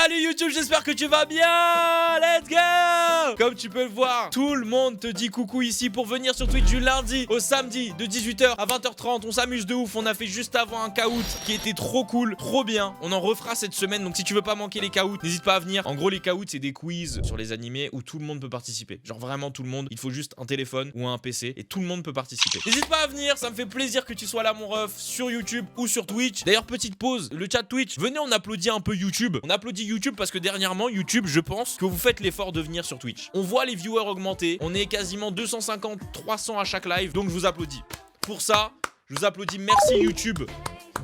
Salut YouTube, j'espère que tu vas bien. Let's go. Comme tu peux le voir, tout le monde te dit coucou ici pour venir sur Twitch du lundi au samedi de 18h à 20h30. On s'amuse de ouf, on a fait juste avant un caout qui était trop cool, trop bien. On en refera cette semaine, donc si tu veux pas manquer les caouts, n'hésite pas à venir. En gros, les caouts, c'est des quiz sur les animés où tout le monde peut participer. Genre vraiment tout le monde, il faut juste un téléphone ou un PC et tout le monde peut participer. N'hésite pas à venir, ça me fait plaisir que tu sois là mon ref, sur YouTube ou sur Twitch. D'ailleurs, petite pause, le chat Twitch, venez on applaudit un peu YouTube. On applaudit YouTube parce que dernièrement, YouTube, je pense que vous faites l'effort de venir sur Twitch. On voit les viewers augmenter, on est quasiment 250, 300 à chaque live, donc je vous applaudis. Pour ça, je vous applaudis, merci YouTube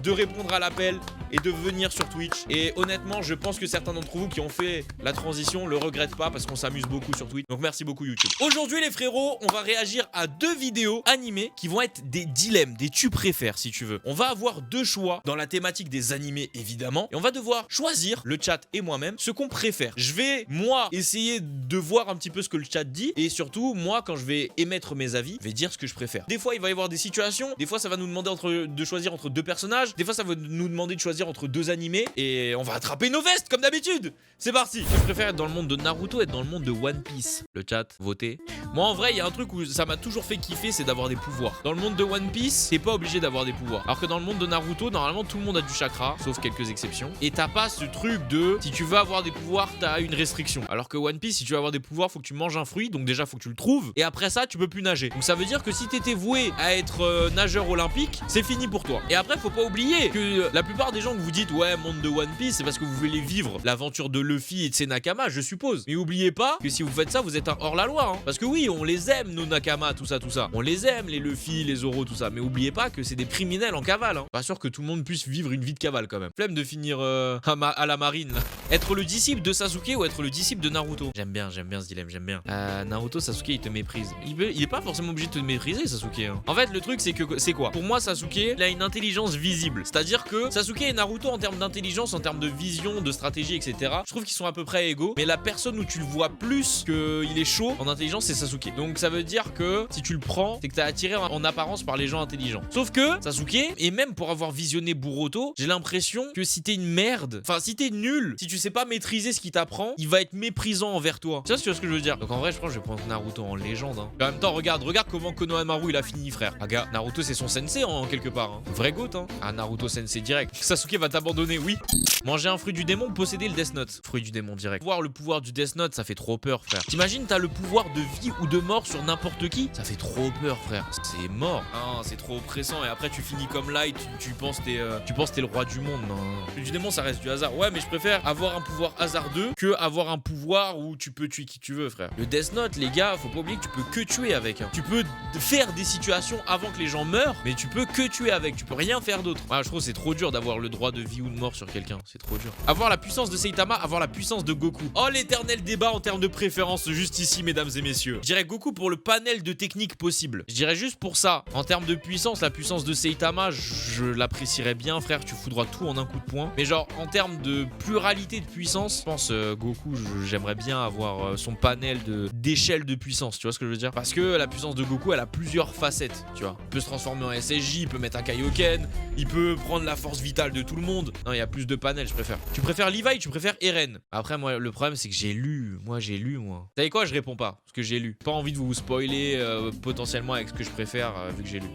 de répondre à l'appel et de venir sur Twitch. Et honnêtement, je pense que certains d'entre vous qui ont fait la transition le regrettent pas parce qu'on s'amuse beaucoup sur Twitch. Donc merci beaucoup YouTube. Aujourd'hui les frérots, on va réagir à deux vidéos animées qui vont être des dilemmes, des tu préfères si tu veux. On va avoir deux choix dans la thématique des animés évidemment. Et on va devoir choisir, le chat et moi-même, ce qu'on préfère. Je vais, moi, essayer de voir un petit peu ce que le chat dit. Et surtout, moi, quand je vais émettre mes avis, je vais dire ce que je préfère. Des fois, il va y avoir des situations. Des fois, ça va nous demander de choisir entre deux personnages. Des fois, ça va nous demander de choisir entre deux animés. Et on va attraper nos vestes, comme d'habitude. C'est parti. Je préfère être dans le monde de Naruto, être dans le monde de One Piece. Le chat, votez. Moi, en vrai, il y a un truc où ça m'a toujours fait kiffer, c'est d'avoir des pouvoirs. Dans le monde de One Piece, t'es pas obligé d'avoir des pouvoirs. Alors que dans le monde de Naruto, normalement, tout le monde a du chakra, sauf quelques exceptions. Et t'as pas ce truc de, si tu veux avoir des pouvoirs, t'as une restriction. Alors que One Piece, si tu veux avoir des pouvoirs, faut que tu manges un fruit. Donc déjà, faut que tu le trouves. Et après ça, tu peux plus nager. Donc ça veut dire que si t'étais voué à être nageur olympique, c'est fini pour toi. Et après, faut pas oublier que la plupart des gens que vous dites, ouais, monde de One Piece, c'est parce que vous voulez vivre l'aventure de Luffy et de ses Nakama, je suppose. Mais oubliez pas que si vous faites ça, vous êtes un hors-la-loi. Hein. Parce que oui, on les aime, nos Nakama, tout ça, tout ça. On les aime, les Luffy, les Zoro, tout ça. Mais oubliez pas que c'est des criminels en cavale. Hein. Pas sûr que tout le monde puisse vivre une vie de cavale quand même. Flemme de finir à la marine là. Être le disciple de Sasuke ou être le disciple de Naruto? J'aime bien ce dilemme, j'aime bien. Naruto, Sasuke, il te méprise. Il est pas forcément obligé de te mépriser, Sasuke. Hein. En fait, le truc, c'est que, c'est quoi? Pour moi, Sasuke, il a une intelligence visible. C'est-à-dire que Sasuke et Naruto, en termes d'intelligence, en termes de vision, de stratégie, etc., je trouve qu'ils sont à peu près égaux. Mais la personne où tu le vois plus qu'il est chaud en intelligence, c'est Sasuke. Donc ça veut dire que si tu le prends, c'est que t'as attiré en apparence par les gens intelligents. Sauf que Sasuke, et même pour avoir visionné Boruto, j'ai l'impression que si t'es une merde, enfin si t'es nul, si tu sais pas maîtriser ce qu'il t'apprend, il va être méprisant envers toi. Tu vois ce que je veux dire? Donc en vrai, je pense que je vais prendre Naruto en légende. Hein. En même temps, regarde comment Konohamaru il a fini, frère. Aga, Naruto c'est son sensei en quelque part. Hein. Vrai goat, hein. Ah, Naruto sensei direct. Sasuke va t'abandonner, oui. Manger un fruit du démon, posséder le Death Note. Fruit du démon direct. Voir le pouvoir du Death Note, ça fait trop peur, frère. T'imagines, t'as le pouvoir de vie ou de mort sur n'importe qui? Ça fait trop peur, frère. C'est mort. Non, c'est trop oppressant. Et après, tu finis comme Light. Tu penses t'es le roi du monde. Non. Fruit du démon, ça reste du hasard. Ouais, mais je préfère avoir un pouvoir hasardeux que avoir un pouvoir où tu peux tuer qui tu veux, frère. Le Death Note, les gars, faut pas oublier que tu peux que tuer avec. Hein. Tu peux faire des situations avant que les gens meurent, mais tu peux que tuer avec. Tu peux rien faire d'autre. Ah, je trouve que c'est trop dur d'avoir le droit de vie ou de mort sur quelqu'un. C'est trop dur. Avoir la puissance de Saitama, avoir la puissance de Goku. Oh, l'éternel débat en termes de préférence juste ici, mesdames et messieurs. Je dirais Goku pour le panel de techniques possibles. Je dirais juste pour ça. En termes de puissance, la puissance de Saitama, je l'apprécierais bien, frère. Tu foudras tout en un coup de poing. Mais genre, en termes de pluralité de puissance, je pense Goku, j'aimerais bien avoir son panel d'échelle de puissance. Tu vois ce que je veux dire? Parce que la puissance de Goku, elle a plusieurs facettes. Tu vois, il peut se transformer en SSJ, il peut mettre un Kaioken, il peut prendre la force vitale de tout le monde. Non, il y a plus de panels, je préfère. Tu préfères Levi, tu préfères Eren. Après, moi, le problème, c'est que j'ai lu. Moi. Vous savez quoi? Je réponds pas. Parce que j'ai lu. Pas envie de vous spoiler potentiellement avec ce que je préfère vu que j'ai lu.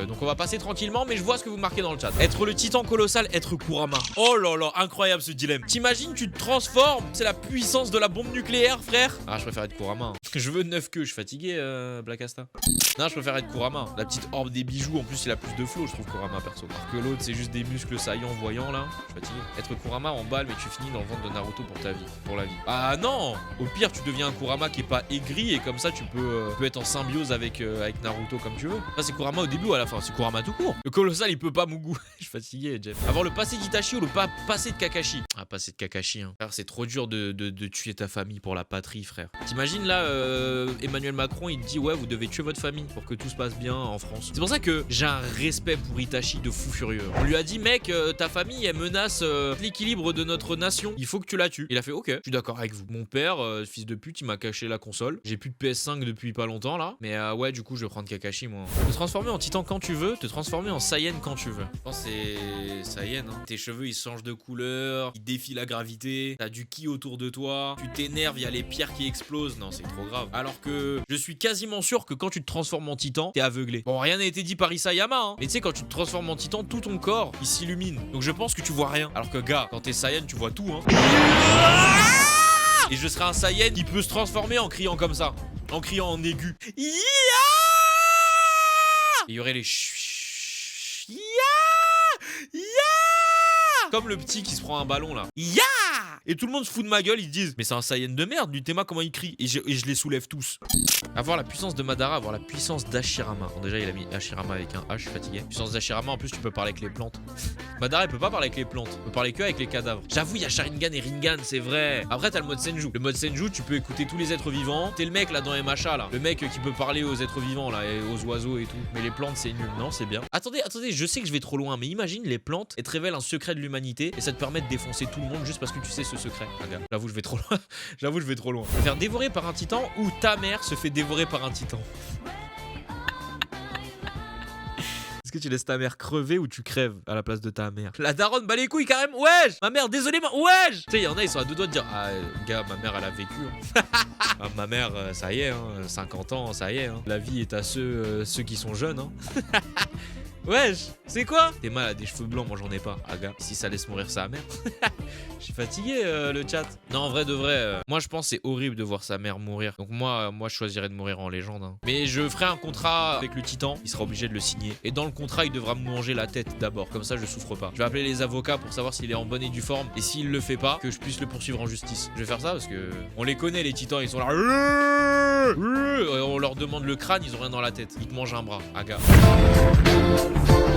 Donc on va passer tranquillement, mais je vois ce que vous marquez dans le chat. Être le titan colossal, être Kurama. Oh là là, incroyable ce dilemme. T'imagines, tu te transformes. C'est la puissance de la bombe nucléaire, frère. Ah, je préfère être Kurama. Hein. Je veux 9 queues. Je suis fatigué, Blackasta. Non, je préfère être Kurama. La petite orbe des bijoux, en plus, il a plus de flow, je trouve, Kurama, perso. Alors que l'autre, c'est juste des muscles saillants, voyants, là. Je suis fatigué. Être Kurama en balle, mais tu finis dans le ventre de Naruto pour ta vie. Pour la vie. Ah non! Au pire, tu deviens un Kurama qui est pas aigri, et comme ça, tu peux être en symbiose avec Naruto comme tu veux. Ça, c'est Kurama au début ou à la fin? C'est Kurama tout court. Le colossal, il peut pas Mugu. Je suis fatigué, Jeff. Avoir le passé d'Itachi ou le passé de Kakashi? Ah, passé de Kakashi, hein. Frère, c'est trop dur de tuer ta famille pour la patrie, frère. T'imagines, là, Emmanuel Macron, il te dit, ouais, vous devez tuer votre famille pour que tout se passe bien en France. C'est pour ça que j'ai un respect pour Itachi de fou furieux. On lui a dit, mec, ta famille, elle menace l'équilibre de notre nation. Il faut que tu la tues. Il a fait, ok, je suis d'accord avec vous. Mon père, fils de pute, il m'a caché la console. J'ai plus de PS5 depuis pas longtemps, là. Mais ouais, du coup, je vais prendre Kakashi, moi. Te transformer en titan quand tu veux, te transformer en Saiyan quand tu veux. Je pense que c'est Saiyan, hein. Tes cheveux, ils changent de couleur, ils défient la gravité. gravité, t'as du ki autour de toi, tu t'énerves, il y a les pierres qui explosent. Non, c'est trop grave. Alors que je suis quasiment sûr que quand tu te transformes en titan, t'es aveuglé. Bon, rien n'a été dit par Isayama, hein. Mais tu sais, quand tu te transformes en titan, tout ton corps, il s'illumine. Donc je pense que tu vois rien. Alors que gars, quand t'es Saiyan, tu vois tout, hein. Et je serai un Saiyan qui peut se transformer en criant comme ça. En criant en aigu. Et il y aurait les comme le petit qui se prend un ballon là. Et tout le monde se fout de ma gueule, ils se disent mais c'est un Saiyan de merde, du Tema comment il crie. Et je les soulève tous. Avoir la puissance de Madara, avoir la puissance d'Hashirama. Bon, déjà il a mis Hashirama avec un H, je suis fatigué. Puissance d'Hashirama, en plus tu peux parler avec les plantes. Madara il peut pas parler avec les plantes, il peut parler que avec les cadavres. J'avoue il y a Sharingan et Rinnegan, c'est vrai. Après t'as le mode Senju. Le mode Senju tu peux écouter tous les êtres vivants. T'es le mec là dans MHA là. Le mec qui peut parler aux êtres vivants là et aux oiseaux et tout. Mais les plantes c'est nul, non c'est bien. Attendez, je sais que je vais trop loin, mais imagine les plantes et te révèlent un secret de l'humanité et ça te permet de défoncer tout le monde juste parce que tu sais ce secret. Regarde, j'avoue je vais trop loin. J'avoue je vais trop loin. Faire dévorer par un titan ou ta mère se fait dévorer par un titan. Est-ce que tu laisses ta mère crever ou tu crèves à la place de ta mère? La daronne bat les couilles carrément. Wesh, ma mère, désolé, wesh. Tu sais, il y en a, ils sont à deux doigts de dire ah, gars, ma mère, elle a vécu. Hein. Ah, ma mère, ça y est, hein, 50 ans, ça y est. Hein. La vie est à ceux qui sont jeunes. Hein. Wesh, c'est quoi? T'es mal à des cheveux blancs, moi j'en ai pas. Ah gars, si ça laisse mourir sa mère. Je suis fatigué le chat. Non, en vrai de vrai, moi je pense que c'est horrible de voir sa mère mourir. Donc moi je choisirais de mourir en légende. Hein. Mais je ferai un contrat avec le titan, il sera obligé de le signer. Et dans le contrat, il devra me manger la tête d'abord, comme ça je souffre pas. Je vais appeler les avocats pour savoir s'il est en bonne et due forme. Et s'il le fait pas, que je puisse le poursuivre en justice. Je vais faire ça parce que on les connaît les titans, ils sont là. On leur demande le crâne, ils ont rien dans la tête. Ils te mangent un bras, aga.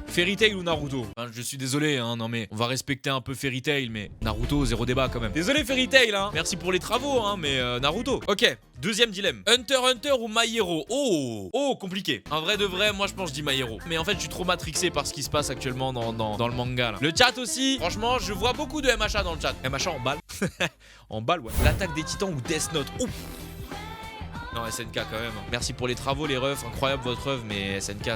Fairy Tail ou Naruto? Enfin, je suis désolé, hein, non mais on va respecter un peu Fairy Tail, mais Naruto, zéro débat quand même. Désolé Fairy Tail, hein. Merci pour les travaux, hein, mais Naruto. Ok, deuxième dilemme. Hunter x Hunter ou My Hero? Oh, compliqué. En vrai de vrai, moi je pense que je dis My Hero. Mais en fait, je suis trop matrixé par ce qui se passe actuellement dans le manga là. Le chat aussi, franchement, je vois beaucoup de MHA dans le chat. MHA en balle. En balle, ouais. L'attaque des titans ou Death Note? Oh. Non, SNK quand même. Merci pour les travaux, les refs. Incroyable votre œuvre, mais SNK,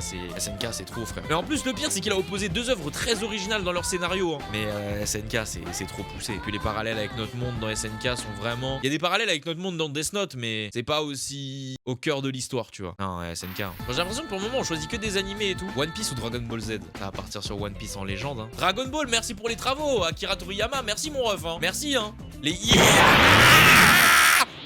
c'est trop, frère. Mais en plus, le pire, c'est qu'il a opposé deux œuvres très originales dans leur scénario. Hein. Mais SNK, c'est trop poussé. Et puis les parallèles avec notre monde dans SNK sont vraiment. Il y a des parallèles avec notre monde dans Death Note, mais c'est pas aussi au cœur de l'histoire, tu vois. Non, SNK. Hein. J'ai l'impression que pour le moment, on choisit que des animés et tout. One Piece ou Dragon Ball Z? Ça va partir sur One Piece en légende. Hein. Dragon Ball, merci pour les travaux. Akira Toriyama, merci mon ref. Hein. Merci, hein. Les.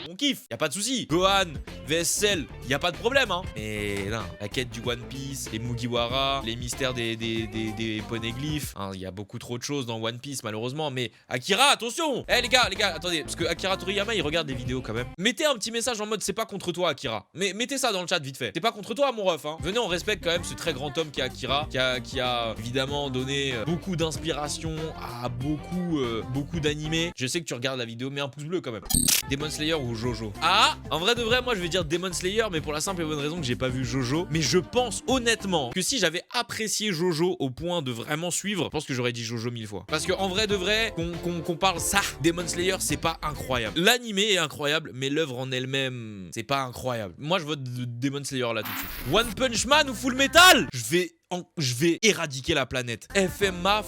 On kiffe, y a pas de souci. Gohan, VSL, y a pas de problème, hein. Mais non, la quête du One Piece, les Mugiwara, les mystères des poneglyphes, hein, y a beaucoup trop de choses dans One Piece malheureusement. Mais Akira, attention. Eh les gars, attendez, parce que Akira Toriyama il regarde des vidéos quand même. Mettez un petit message en mode c'est pas contre toi Akira. Mais mettez ça dans le chat vite fait. C'est pas contre toi mon ref, hein. Venez, on respecte quand même ce très grand homme qui est Akira, qui a évidemment donné beaucoup d'inspiration à beaucoup d'animés. Je sais que tu regardes la vidéo, mais un pouce bleu quand même. Demon Slayer ou Jojo? Ah, en vrai de vrai, moi je vais dire Demon Slayer, mais pour la simple et bonne raison que j'ai pas vu Jojo. Mais je pense honnêtement que si j'avais apprécié Jojo au point de vraiment suivre, je pense que j'aurais dit Jojo 1000 fois. Parce que en vrai de vrai, qu'on parle ça, Demon Slayer, c'est pas incroyable. L'animé est incroyable, mais l'œuvre en elle-même, c'est pas incroyable. Moi je vote Demon Slayer là tout de suite. One Punch Man ou Full Metal? Je vais éradiquer la planète. FMA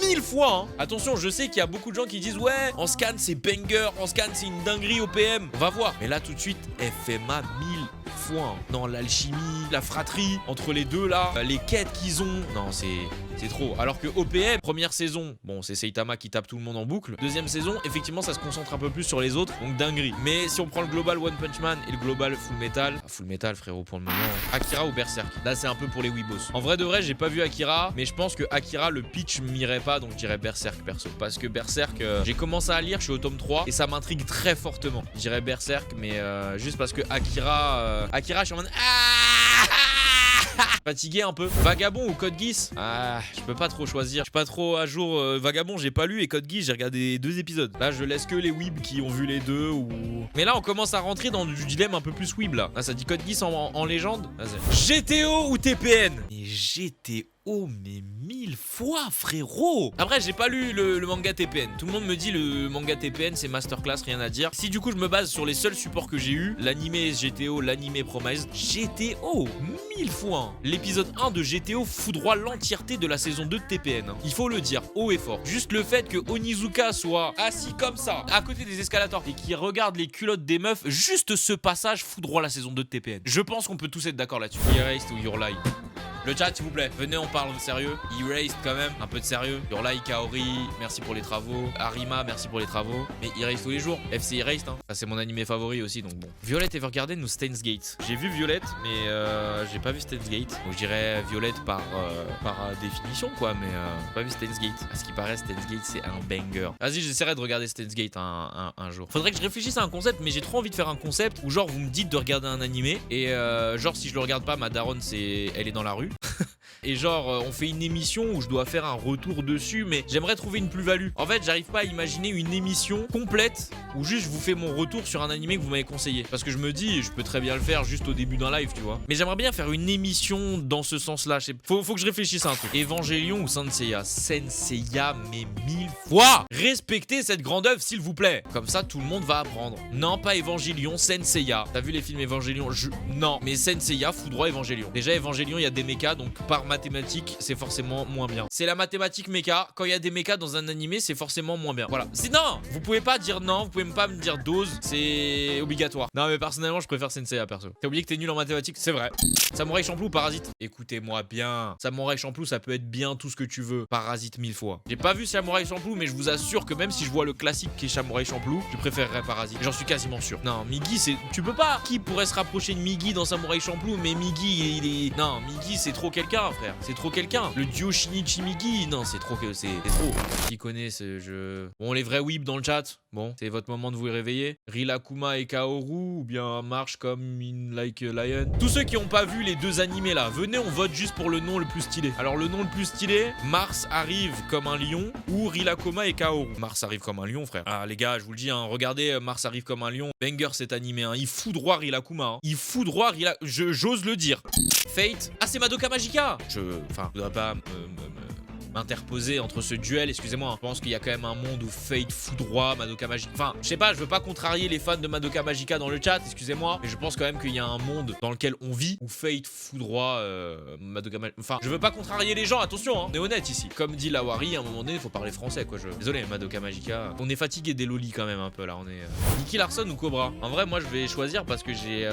1000 fois, hein. Attention, je sais qu'il y a beaucoup de gens qui disent ouais, en scan c'est banger, en scan c'est une dinguerie OPM. On va voir. Mais là tout de suite, FMA 1000 fois. Hein. Non, l'alchimie, la fratrie entre les deux là, les quêtes qu'ils ont. Non, c'est trop. Alors que OPM, première saison, bon, c'est Saitama qui tape tout le monde en boucle. Deuxième saison, effectivement, ça se concentre un peu plus sur les autres. Donc dinguerie. Mais si on prend le global One Punch Man et le global Full Metal, Full Metal frérot pour le moment. Hein. Akira ou Berserk? Là, c'est un peu pour les weebos. En vrai de vrai, j'ai pas vu Akira, mais je pense que Akira, le pitch m'irait pas, donc je dirais Berserk perso. Parce que Berserk, j'ai commencé à lire, je suis au tome 3 et ça m'intrigue très fortement. Je dirais Berserk, mais juste parce que Akira, je suis en mode fatigué un peu. Vagabond ou Code Geass? Ah, je peux pas trop choisir. Je suis pas trop à jour. Vagabond, j'ai pas lu et Code Geass, j'ai regardé 2 épisodes. Là, je laisse que les weebs qui ont vu les deux ou. Mais là, on commence à rentrer dans du dilemme un peu plus weeb là. Là, ça dit Code Geass en légende. GTO ou TPN? Et GTO. Oh mais 1000 fois frérot. Après j'ai pas lu le manga TPN. Tout le monde me dit le manga TPN c'est masterclass, rien à dire. Si du coup je me base sur les seuls supports que j'ai eu, l'animé GTO, l'animé Promise, GTO 1000 fois. L'épisode 1 de GTO foudroie l'entièreté de la saison 2 de TPN. Il faut le dire haut et fort. Juste le fait que Onizuka soit assis comme ça à côté des escalators et qu'il regarde les culottes des meufs, juste ce passage foudroie la saison 2 de TPN. Je pense qu'on peut tous être d'accord là-dessus. Erased ou Your Lie. Le chat s'il vous plaît, venez on parle sérieux. Erased quand même, un peu de sérieux. Your Lie, Kaori, merci pour les travaux. Arima, merci pour les travaux. Mais Erased tous les jours, FC Erased hein. Ça c'est mon animé favori aussi donc bon. Violet Evergarden ou Steins Gate. J'ai vu Violet mais j'ai pas vu Steins Gate. Donc je dirais Violet par définition quoi, mais pas vu Steins Gate. À ce qui paraît Steins Gate c'est un banger. Vas-y j'essaierai de regarder Steins Gate un jour. Faudrait que je réfléchisse à un concept mais j'ai trop envie de faire un concept où genre vous me dites de regarder un animé et genre si je le regarde pas ma daronne elle est dans la rue. Et genre on fait une émission où je dois faire un retour dessus mais j'aimerais trouver une plus-value. En fait j'arrive pas à imaginer une émission complète où juste je vous fais mon retour sur un animé que vous m'avez conseillé. Parce que je me dis je peux très bien le faire juste au début d'un live tu vois. Mais j'aimerais bien faire une émission dans ce sens là. Faut que je réfléchisse à un truc. Evangelion ou Saint Seiya. Saint Seiya mais 1000 fois. Respectez cette grande œuvre s'il vous plaît. Comme ça tout le monde va apprendre. Non pas Evangelion, Saint Seiya. T'as vu les films Evangelion? Non mais Saint Seiya foudroie Evangelion. Déjà Evangelion il y a des mechas donc par mathématiques c'est forcément moins bien. C'est la mathématique méca. Quand il y a des mechas dans un animé c'est forcément moins bien. Voilà. Non, vous pouvez pas dire non, vous pouvez même pas me dire dose, c'est obligatoire. Non mais personnellement je préfère Saint Seiya perso. T'as oublié que t'es nul en mathématiques? C'est vrai. Samouraï Champloo ou Parasite? Écoutez-moi bien. Samouraï Champloo ça peut être bien tout ce que tu veux. Parasite 1000 fois. J'ai pas vu Samouraï Champloo mais je vous assure que même si je vois le classique qui est Samouraï Champloo, je préférerais Parasite. J'en suis quasiment sûr. Non, Migi c'est... Tu peux pas. Qui pourrait se rapprocher de Migi dans Samouraï Champloo? Mais Migi il est... Non, Migi c'est trop quelqu'un frère. C'est trop quelqu'un. Le duo Shinichi Migi, non c'est trop que c'est trop. Qui connaît ce jeu? Bon les vrais weebs dans le chat. Bon, c'est votre moment de vous réveiller. Rilakuma et Kaoru ou bien Marche comme in Like a Lion. Tous ceux qui n'ont pas vu les deux animés là, venez on vote juste pour le nom le plus stylé. Alors le nom le plus stylé, Mars arrive comme un lion ou Rilakuma et Kaoru. Mars arrive comme un lion frère. Ah les gars, je vous le dis hein, regardez Mars arrive comme un lion. Banger cet animé hein. Il foudroie Rilakuma hein. Il foudroie j'ose le dire. Fate. Ah c'est Madoka Magica. Je voudrais pas m'interposer entre ce duel, excusez-moi. Je pense qu'il y a quand même un monde où Fate foudroie Madoka Magica. Enfin, je sais pas, je veux pas contrarier les fans de Madoka Magica dans le chat, excusez-moi, mais je pense quand même qu'il y a un monde dans lequel on vit où Fate foudroie Madoka Magica. Enfin, je veux pas contrarier les gens, attention, hein. On est honnête ici. Comme dit Lawari, à un moment donné, il faut parler français, quoi. Désolé, Madoka Magica. On est fatigué des lolis quand même un peu là. On est. Nicky Larson ou Cobra? En vrai, moi, je vais choisir parce que j'ai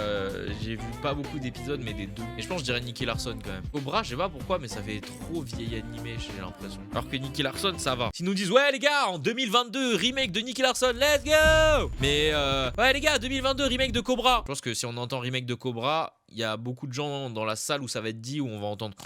vu pas beaucoup d'épisodes, mais des deux. Et je pense que je dirais Nicky Larson quand même. Cobra, je sais pas pourquoi, mais ça fait trop vieil animé, j'ai l'impression. Alors que Nicky Larson, ça va. S'ils nous disent, ouais les gars, en 2022, remake de Nicky Larson, let's go! Mais ouais les gars, 2022, remake de Cobra. Je pense que si on entend remake de Cobra, il y a beaucoup de gens dans la salle où ça va être dit, où on va entendre...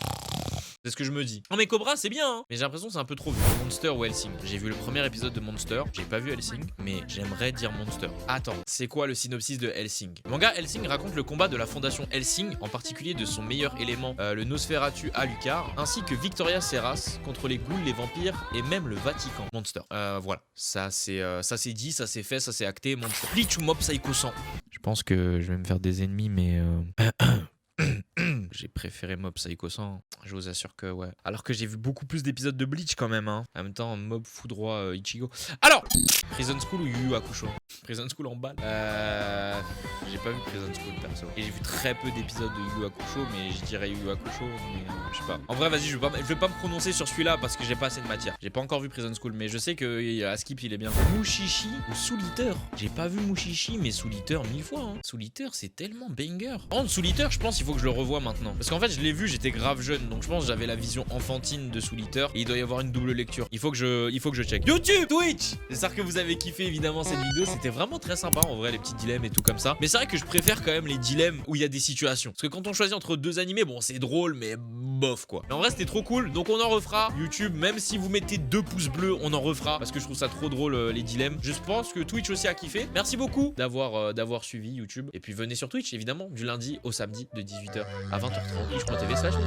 C'est ce que je me dis. Non mais Cobra c'est bien hein. Mais j'ai l'impression que c'est un peu trop vu. Monster ou Hellsing? J'ai vu le premier épisode de Monster. J'ai pas vu Hellsing. Mais j'aimerais dire Monster. Attends, c'est quoi le synopsis de Hellsing? Le manga Hellsing raconte le combat de la fondation Hellsing, en particulier de son meilleur élément, le Nosferatu Alucard, ainsi que Victoria Serras contre les ghouls, les vampires et même le Vatican. Monster. Voilà. Ça c'est dit, ça c'est fait, ça c'est acté. Monster. Bleach ou Mob Psycho 100? Je pense que je vais me faire des ennemis mais j'ai préféré Mob Psycho 100, je vous assure que ouais. Alors que j'ai vu beaucoup plus d'épisodes de Bleach quand même hein. En même temps, Mob foudroie Ichigo. Alors, Prison School ou Yu Yu Hakusho? Prison School en balle. J'ai pas vu Prison School perso. Et j'ai vu très peu d'épisodes de Yu Yu Hakusho, mais je dirais Yu Yu Hakusho, mais je sais pas. En vrai, vas-y, je vais pas me prononcer sur celui-là parce que j'ai pas assez de matière. J'ai pas encore vu Prison School, mais je sais que Askip il est bien. Mushishi ou Soul Eater? J'ai pas vu Mushishi, mais Soul Eater 1000 fois hein. Soul Eater c'est tellement banger. En Soul Eater, je pense qu'il faut que je le revoie maintenant. Parce qu'en fait, je l'ai vu, j'étais grave jeune, donc je pense que j'avais la vision enfantine de Soul Eater et il doit y avoir une double lecture. Il faut que je check. YouTube, Twitch. J'espère que vous avez kiffé évidemment cette vidéo. C'était vraiment très sympa en vrai, les petits dilemmes et tout comme ça. Mais c'est vrai que je préfère quand même les dilemmes où il y a des situations. Parce que quand on choisit entre deux animés, bon, c'est drôle, mais bof quoi. Mais en vrai, c'était trop cool. Donc on en refera. YouTube, même si vous mettez 2 pouces bleus, on en refera parce que je trouve ça trop drôle les dilemmes. Je pense que Twitch aussi a kiffé. Merci beaucoup d'avoir suivi YouTube. Et puis venez sur Twitch évidemment du lundi au samedi de 18h à 20h30. Twitch.tv/streaming.